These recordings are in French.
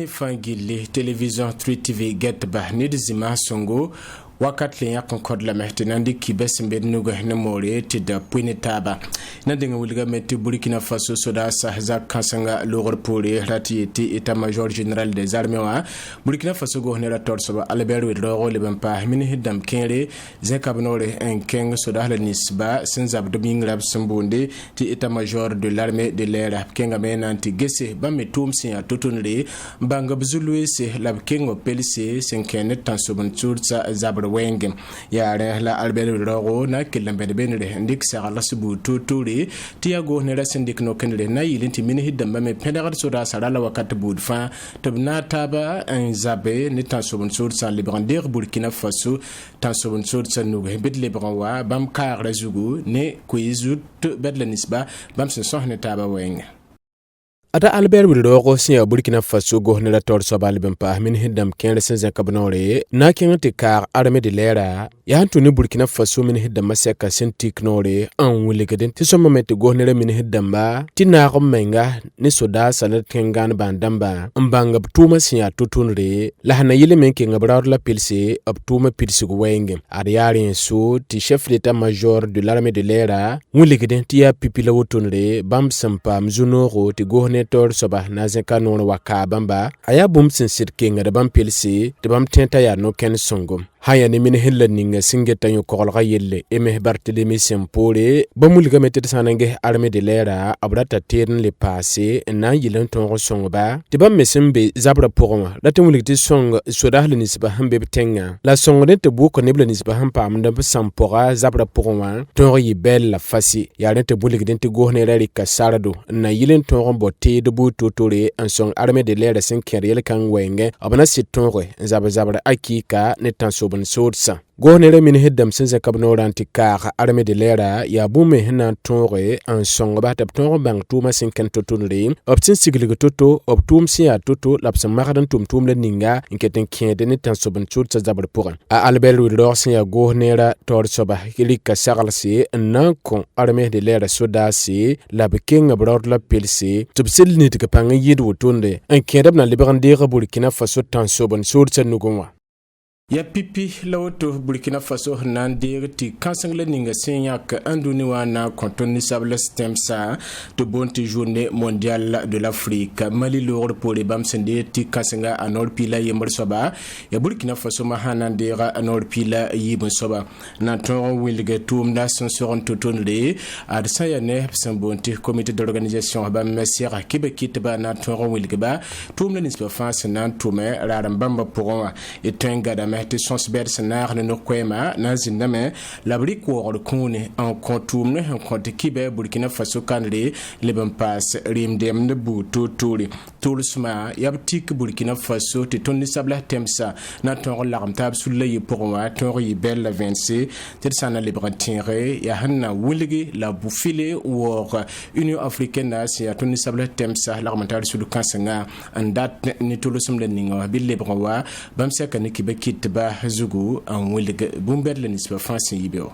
fangili télévision 3TV get ba ne de zima songo wakat le yakon kod la mehte nandi ki besimbe nugo ne more ti da puine taba na dinga wulga metti Burkina Faso soda sahza kansanga logor pole rati ti état major général des armées wa Burkina Faso go ne rator soba Albert Widro le bampa min hidam kenre zekabnore en keng soda la nisba sinzab de mingrab sambonde ti état major de l'armée de l'air kenga menanti gese bametum sin ya totonre banga bzulwe se lab kengo pelise senkenet tansobon tsursa zabra wengem ya la Albert Rogo na kilambe benre ndik sa la subu tuturi tiago ne rasindik no kenre na yilinti min hidam me pedagar soda sala wakat budfa tabna taba en zabe ne tansobon tsursa librander Burkina Faso tansobon tsursa no bit libranwa bam kar rezugu ne kuizut bedla nisba bam sen sohne taba weng Ada Albert Wildogo siya Burkina Faso go ne la tor sobal bempa min hidam ken sen kabnore na ken te kar armée de l'air ya Anthony Burkina Faso min hidam maseka sentik nore an wuligaden ti so moment go ne min hidam ba ti na ko menga ni soda sanat kengan bandamba mbanga tuma siya tutunre la hana yile men ken ngabrar la pilse ab tuma pilse go wenge ariari so ti chef d'état major de l'armée de l'air wuligaden ti ya pipila wotunre bam sampa mzunoro ti go tor soba na zeka no waka bamba aya bum sin sirking da bam pilsi de bam tenta ya no ken songom haya ni min hilla ninga singeta yo kolga yelle eme Barthélémy Sempore bamul gamete sanange armée de l'air abrata tern le passé na yilen ton songba de bam mesembe zabra pourwa date mulikti song soda le nisba hambe tenga la songde te bu ko neble nisba hampa amda Sempora zabra pourwa ton yi belle la fasi ya rete bulikti te go ne rari kasarado na yilen ton botte de bu totore en song armée de l'air 5 yel kan wenge abana sitonre zabra akika ne tanso Source. Gohnere min hiddam sinza kabnoranti kar armée de l'air ya bume hina tonre en song ba tap tonre bang tuma sinken totunri optin siglige toto optum sia toto lapsa maradan tum le ninga inketen kende ne tansoban churta zabar puran a Albert Wildogo sia gohnera tor soba kilika sagalsi nan kon armée de l'air soda si la beking abrod la pilsi tubsil nit ka panga yidu tonde en kedab na liberandira Burkina Faso tansoban churta nugonwa ya pipi lawoto Burkina Faso nande ti kansangle ninga senyak anduni wana kontoni sable stemsa to bonte journée mondiale de l'Afrique Mali lor pour les bam sende ti kansanga anor pila yember soba ya Burkina Faso mahanandera anor pila yibon soba na ton wilge tumda sonsoron totonle adsa ya ne sambonte comité d'organisation bam messiera kibekit ba na ton wilge ba tumle nispa France na tume rarambamba pour etenga da te sonsber senar ne nokwema na ziname labrik wor kune en kontumne en konti kibe Burkina Faso kanre leben pass rimdem ne buto tuli tulsma yabtik Burkina Faso te tonni sabla temsa na ton larmtab sulle pourwa ton belle 26 te sana liberatinre ya hanna wulgi la bufile wor Union africaine na ya tonni sabla temsa larmtab sul kansanga andat ni tulusum le ninga bil lebra bam sekani kibe kit ba zugu an wulga bumber le nisba France yibeo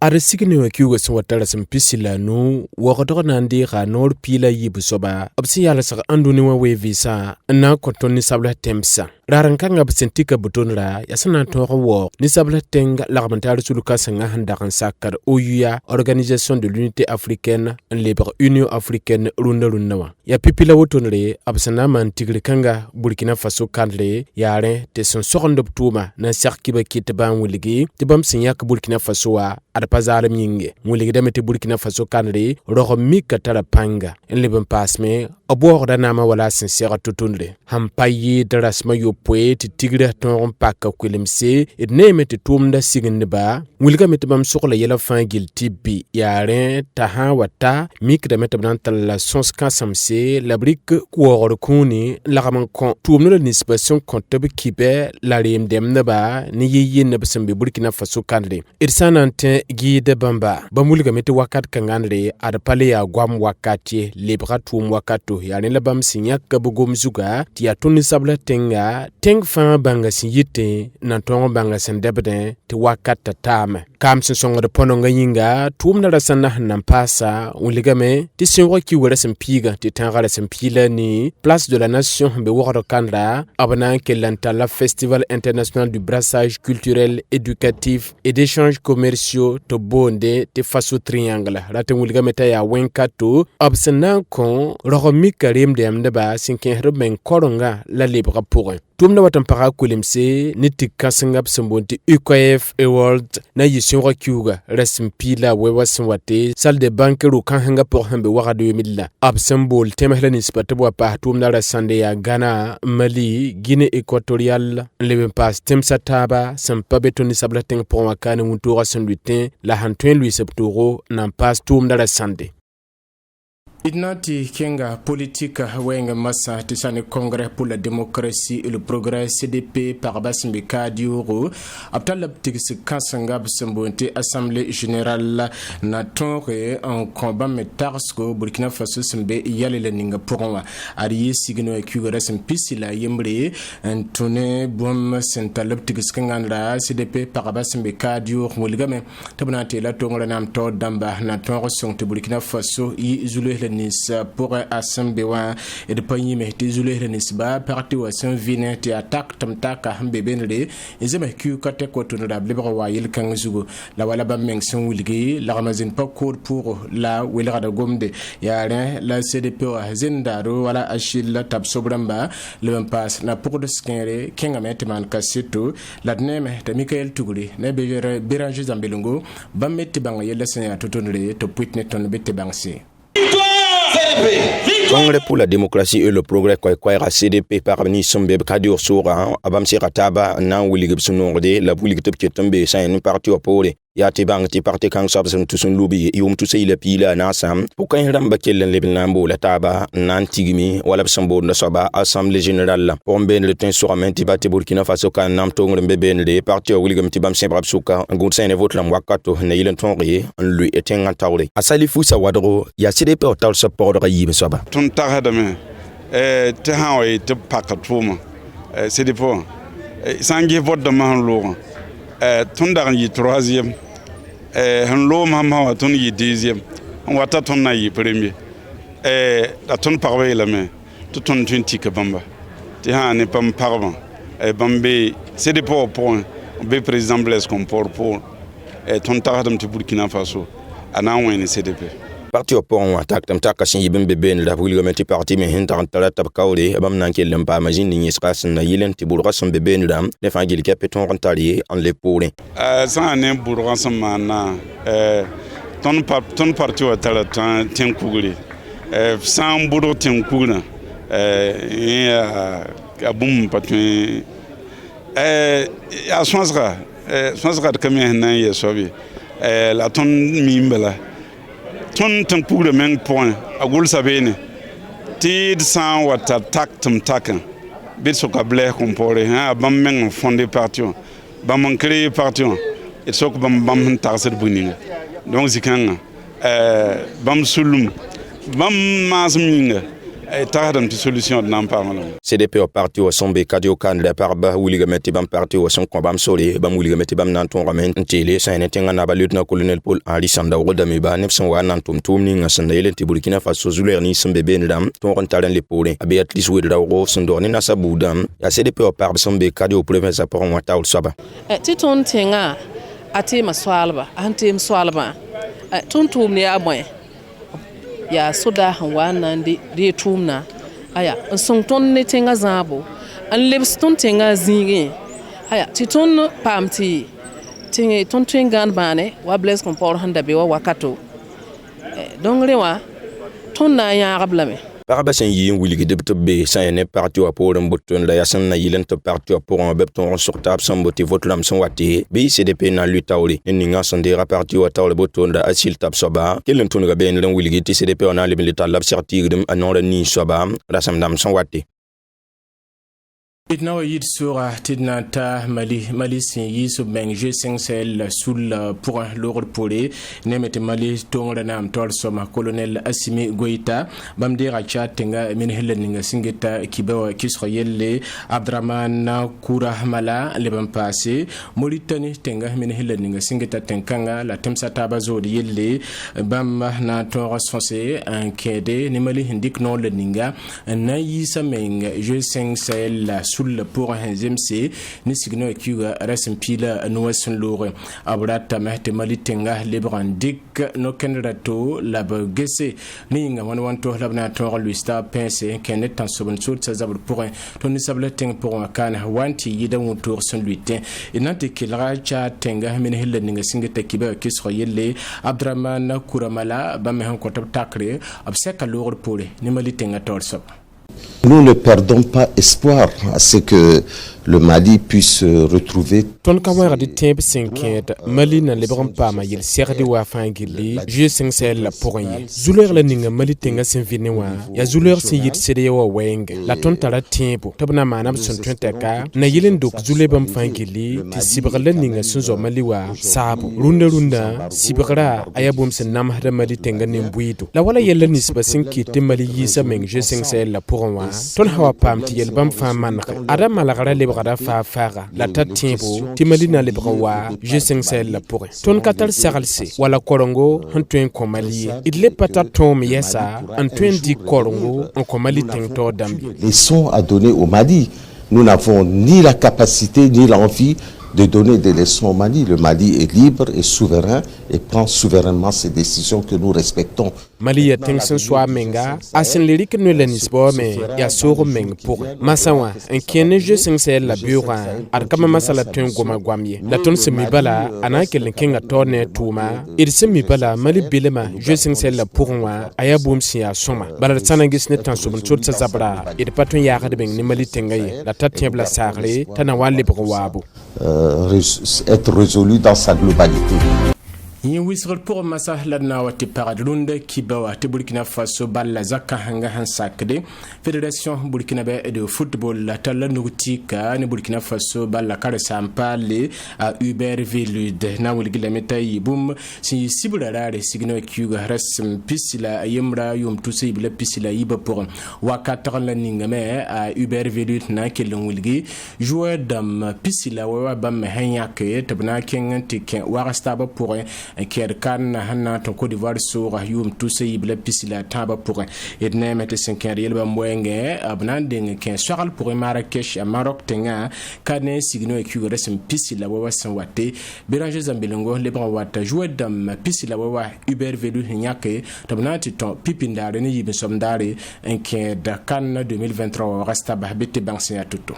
are signi wa kiugo so watara sam pisila no wogodo nandi ga nor pila yibu soba absi yala sa anduni wa we visa na kotoni sabla temsa rarankanga bsentika butonra yasana toro wo ni sabla tenga l'armentar suluka sanga handa kan sakar OUA Organisation de l'Unité Africaine libre Union Africaine runwa ya pipila wotonre absana man tigri kanga Burkina Faso kanle yare te son sokondo tuma na sarkiba kitban wuligi tibam sinyak Burkina Faso wa adapazara minge wuligi demete Burkina Faso kanre roho mika tara panga liben pasme abor nama wala sincère totunre hampayi darasma yo poeti tigre ton pakka kwilimse ednemete tumda signba wulga metbam sokla yela fangil tibbi yare taha wata mikda metbam la sons kasamse la brique kuor kuni la raman kon tumno nisbation comptable kibe la rem demnaba ni yiyin na basambe Burkina Faso kanre irsanante gide bamba bamulga mete wakat kanganre adpale ya gwam wakati libra tum wakato yare la bam sinyak kabugum zuga tia tuni sabla tenga teng fa banga siyite na tongo banga sendebden ti wakata tame kam sin songo de pononga yinga tumna da sanna nan pasa uligame ti sin ki wala sin piga ti tangala sin pila ni Place de la Nation be woro kanda abana kelanta la Festival international du brassage culturel éducatif et d'échanges commerciaux to bonde te faso triangle raten uligame ta ya wenkato absana kon romi karim de amda ba sinken herben koronga la libra pour tumna watan para kulimse ni tikasingap sambonti UKF World na yisunga kiuga resimpila wewa sinwate salle de banquero kan hanga pour hambe wara 2000 absambol temahla ni spatabo pa tumna rasande ya Ghana, Mali, Guinée équatoriale leben pas temsataba sampabeto ni sablaten pour wakane muntura sanduitin la hantwen lui septoro nan pas tumna rasande. Idnati Kenga politique wenga massa tisane Congrès pour la démocratie et le progrès CDP par Bassimbe Kadioro Abdallah Tigis Kansangab Sambonte Assemblée générale na tonre en combat metarsko Burkina Faso sembe yale le ninga pourwa ari signo ekugara sempisi la yembre Antone Bom Sentalab Tigis Kanganda CDP par Bassimbe Kadioro moligame tabnate la tongra nam to damba na tonre sonte Burkina Faso i zulu pour Assembewa et de Pagny Mehti Zulenis ba parti wa son vine ti attaque tamtaka hambebenle ezema ku kate ko to da blibra wa yel kanzugo la wala ba mention wilgi la ramazin pas court pour la wilra da gomde ya la CDP wa zendaro wala achil tab sobramba le pass na pour de skinre kenga metman kaseto la neme ta Michael Tuguri na be Béranger Zambelongo ba metti banga yel senya to tonre to puitne ton bette bangsi. Congrès pour la démocratie et le progrès quoi CDP parmi Sombe Kadio Sora Abam Serataba nan Willigib Sunorde la Willigib Ketombe sa un parti opposé ya te bang ti parti kan sabsen to sun lubi yum to sey la pila na sam pour kan ramba kellen le binambo la taba nan tigimi wala sambo na saba assemblée générale pour ben le temps sur menti bati Burkina Faso kan nam to ngre ben le parti Willigib Tibam Sembrab Suka ngun sen vote la wakato ne yilen tonri lui etenga tawre asali fusa wadro ya CDP otal support ga yibe saba ton tagadame te hawe te pakatuma CDP sangi vote de man lo ton dar yi 3e han lo mama ton yi 2e wata ton na yi premier da ton parwe la me to ton 20 ka bamba ti ha ne pam parba bambe c'est des pour be président Blaise Compaoré pour ton tagadam te Burkina Faso ana woni CDP parti opon attaque tamtaka sin yibin beben la Willigame parti me hinta tala tab kawre bam nan kelen pa majin ni skas na yilen ti burga son beben dam le fangil kepeton rentalier en les pourri ça ne burga son mana ton parti wa tala ten kuguri sans buru ten kuguna abum patun a swansra de kamien nan yesobi la ton mimbala ton pour le même point à goul sabene tid sans wata taktum takan bit so ka Blaise Compaoré ha bam men fondé parti bam créé parti et so ko bam tarset buninga donc zikanga bam sulum bam masminga taradam ti solution nan parlement CDP au parti au sombe kadio kan la parba Willigame Tibam parti au son bam soli bam Willigame Tibam nan ton ramen tele sa netenga na ba lieutenant colonel Paul Ali Sanda Rodami ba nepson wa nan tum ni ngasanda ile ti Burkina Faso zulerni sembe benedam ton rentalen le pole abi at least wedra ro sondorni na sabudam ya CDP au parba sombe kadio province a pour wata ul saba ti ton tenga ati maswalba anti maswalba ton tumni amoy ya soda hanwana de tumna aya son ton ne tenga zabo an lebs ton tenga zingi aya ti ton pamti tinge ton tengan bane wa Blaise Compaoré handa be wa wakato donc rewa ton na ya rablame Parabasen yi Willigib Tibbe sa ne parti au pour un bouton la yasan na yilen to parti pour un bepton sortable sans botti vote lam son wati bi CDP na lutawli ni nga sondera parti au tawle bouton da asil tab soba kelen tun ga ben len Willigib CDP on a le militant lab certigdem anon ni soba rasam dam son wati Itna wa yid sura tidna ta mali sin yisu beng je sel sul pour l'ordre polé nemete mali tongra nam tol soma colonel Assimi Goïta bamdira chatenga min heleninga singeta kibawa kisroyelle Abdraman Koura Mala leban passé Mauritanie tenga min heleninga singeta tenkanga la temsa tabazodi yelle bam na ton responsé un kede ni mali hindik non leninga na yisa meng je sel sul pour un ZMC ni signo kiga rasim pila noasun lore abrata mahte malitenga lebrandik no kenrato labagese ni nga wanto labna to luista pense kenet tan sobon sur zabur pour un toni sableting pour un kan wanti yida wutur son luitin inante kilra cha tenga min hilleninga singeta kiba kisroyelle Abdraman Koura Mala bamehan ko takre abseka lore pole ni malitenga torso. Nous ne perdons pas espoir à ce que le Mali puisse retrouver. Ton kamara de temp 5 Mali na lebran pa ma yel serdi wa fangili je sel la porin zuleur la ninga Mali tenga sen vinewa ya zuleur sen yit sede wa weng la ton tara tempo tabna manam son twentaka na yelen dok zule bam fangili ti sibra la ninga sunzo Mali wa sabu runda sibra ayabum sen nam hada Mali tenga nembuito la wala yella nisba sinki te Mali yisa meng je sel la porin wa ton hawa pam ti yel bam fa man adam malagara lebra fa faga la tatimbo ti Mali na lebra je sel la porin ton katal seralse wala korongo hantuen komali idle pata tom yesa antuen di korongo en komali tengto dambi. Les sons à donner au Mali, nous n'avons ni la capacité ni l'envie de donner des leçons au Mali. Le Mali est libre et souverain et prend souverainement ses décisions que nous respectons. Mali ya tengsen soa menga asin lirik no lenisbo me ya soro meng pour masawa en kene je sel la bureau ar kama masala tun goma gwamye la ton semi bala ana kelen kenga torne tuma ir semi bala Mali bilema je sel la pour wa aya bum sia soma bala sanangis ne tan sobon sur zabra ir patun ya ga de ni Mali tengaye la tatien bla sarle tana wali bro être résolu dans sa globalité. Yin wisrol pour masa ladna wati paradlunde kibawa te Burkina Faso balla zakka hanga hansakde Fédération Burkinabé de football la tala noutika ne Burkina Faso balla kare sampale a Ubervillude na wulgila meta yibum si sibularare signo kyuga rasm pisila yemra yum tusi bila pisila yiba pour wakata la ningame a Ubervillude na kelon wulgi joueur dam pisila wa bam hanyake tabna kengen tiken warastaba pour Kerkan Hanna to Côte d'Ivoire sur Yum Toussé Ibla Pisila Taba pour Edna Mete 5 Yelba Mwenge Abnanding 15 Charles pour Marrakech à Maroc Tenga Kane Signo et Kuresem Pisila Wawa Sanwate Béranger Zambilongo Lebra Wata joué dam Pisila Wawa Ubervillude Nyake Tabnati ton Pipindare ni Yibin Somdare un de Cannes 2023 Rasta Bahbete Bansin à Tuto.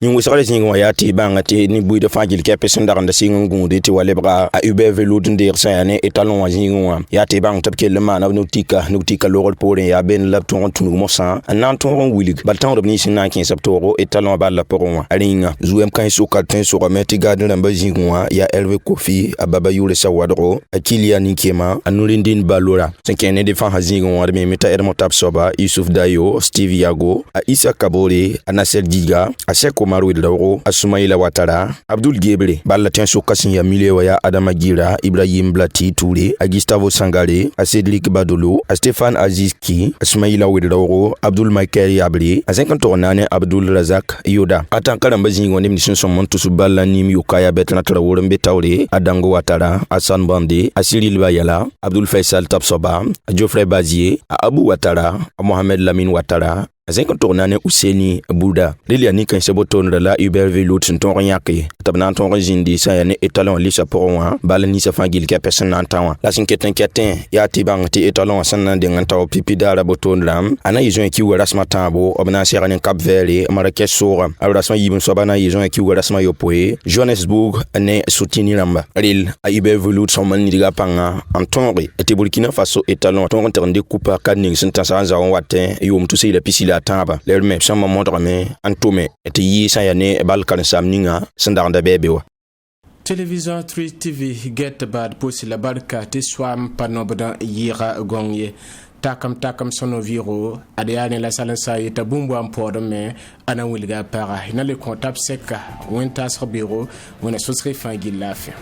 Ni wisale zingo ya ti bangati ni buide fangil ke person daranda singo ngundi ti walebra a Ubervillude ndir sayane etalon wa zingo ya ti bang tapke le mana nutika lorol pour ya ben la ton tunu mosa nan ton wilig baltan robni sina 15 septembre etalon ba la poron alinga zuem kan so kalten so remeti gadin lamba zingo ya Elwe Kofi ababa yule sawadro akilia nikema anulindin balora senkene defan hazingo wa me meta ermotap soba Yusuf Dayo Steve Yago a Isa Kabore Anasel Giga a Seko Marwid Lauro Asumaila Watara Abdul Gebre balla ten so kasin ya milewa ya Adama Gira Ibrahim Blati Touré a Gustavo Sangare a Cédric Badolo a Stéphane Azizki Asumaila Lauro Abdul Michael Yabri a 50 Abdul Razak Yoda atan karamba zingo ne mission son montu su balla nim yukaya betna Traoré Mbetaure Adango Watara Hassan Bande a Cyril Bayala Abdul Faisal Tapsoba a Geoffrey Bazier a Abu Watara a Mohamed Lamine Watara Azen tournane Ouseni Bouda Liliani kan seboton la Ubervillude ton yake tabna ton jindi sa yani etalon lisa porwa balani sa fangil ke person antawa la sinketin ya tibang ti etalon sanan de nganta pipi dara boton ram ana yizon ki rasma tambo obna serani Cap Vert Marrakech sora rasma yibun sobana yizon ki rasma yopoe Johannesburg ne soutini ramba ril a Ubervillude son man diga panga antonri eti Burkina Faso etalon ton ternde coupa kaning sinta sa on watin yum to see la pisila taba le même sama montre me antome eti yi sayane balkan samninga sandanda bebewa Télévision 3 TV get bad posi la barka te swam panobda yira gongye takam sono viro adiyane la salansa yita bumbu am podome ana wilga para ina le comptable seka wenta sabiro wona sosri fangi lafi